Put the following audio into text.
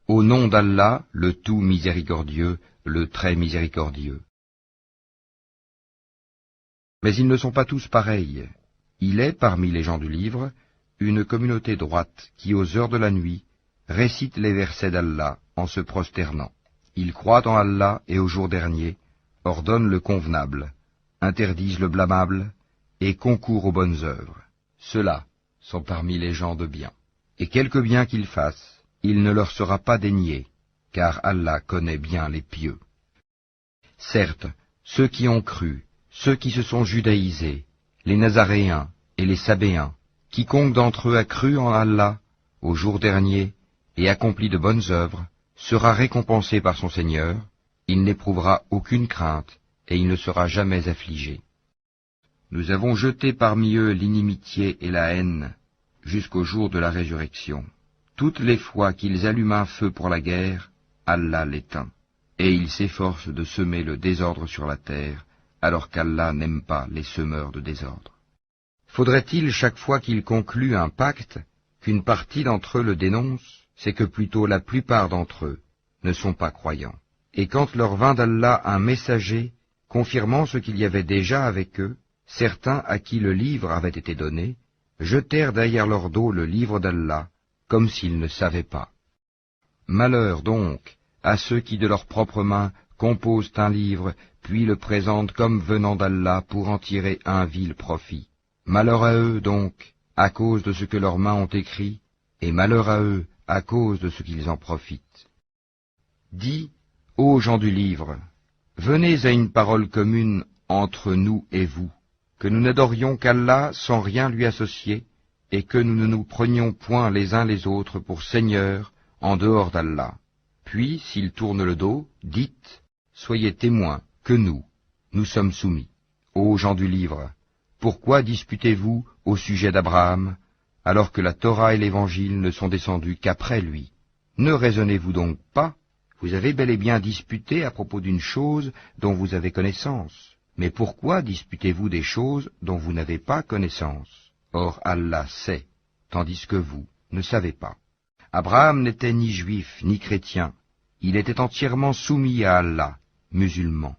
Au nom d'Allah, le tout miséricordieux, le très miséricordieux. Mais ils ne sont pas tous pareils. Il est, parmi les gens du livre, une communauté droite qui, aux heures de la nuit, récite les versets d'Allah en se prosternant. Ils croient en Allah et au jour dernier, ordonnent le convenable, interdisent le blâmable et concourent aux bonnes œuvres. Ceux-là sont parmi les gens de bien. Et quelque bien qu'ils fassent, il ne leur sera pas dénié, car Allah connaît bien les pieux. Certes, ceux qui ont cru, ceux qui se sont judaïsés, les Nazaréens et les Sabéens, quiconque d'entre eux a cru en Allah, au jour dernier, et accompli de bonnes œuvres, sera récompensé par son Seigneur, il n'éprouvera aucune crainte, et il ne sera jamais affligé. Nous avons jeté parmi eux l'inimitié et la haine, jusqu'au jour de la résurrection. Toutes les fois qu'ils allument un feu pour la guerre, Allah l'éteint, et ils s'efforcent de semer le désordre sur la terre, alors qu'Allah n'aime pas les semeurs de désordre. Faudrait-il chaque fois qu'ils concluent un pacte, qu'une partie d'entre eux le dénonce? C'est que plutôt la plupart d'entre eux ne sont pas croyants. Et quand leur vint d'Allah un messager, confirmant ce qu'il y avait déjà avec eux, certains à qui le livre avait été donné, jetèrent derrière leur dos le livre d'Allah, comme s'ils ne savaient pas. Malheur donc à ceux qui de leurs propres mains composent un livre, puis le présentent comme venant d'Allah pour en tirer un vil profit. Malheur à eux donc, à cause de ce que leurs mains ont écrit, et malheur à eux à cause de ce qu'ils en profitent. Dis, ô gens du livre, venez à une parole commune entre nous et vous, que nous n'adorions qu'Allah sans rien lui associer, et que nous ne nous prenions point les uns les autres pour seigneurs en dehors d'Allah. Puis, s'ils tournent le dos, dites, soyez témoins que nous sommes soumis. Ô gens du livre, pourquoi disputez-vous au sujet d'Abraham, alors que la Torah et l'Évangile ne sont descendus qu'après lui? Ne raisonnez-vous donc pas? Vous avez bel et bien disputé à propos d'une chose dont vous avez connaissance. Mais pourquoi disputez-vous des choses dont vous n'avez pas connaissance? Or Allah sait, tandis que vous ne savez pas. Abraham n'était ni juif ni chrétien, il était entièrement soumis à Allah, musulman.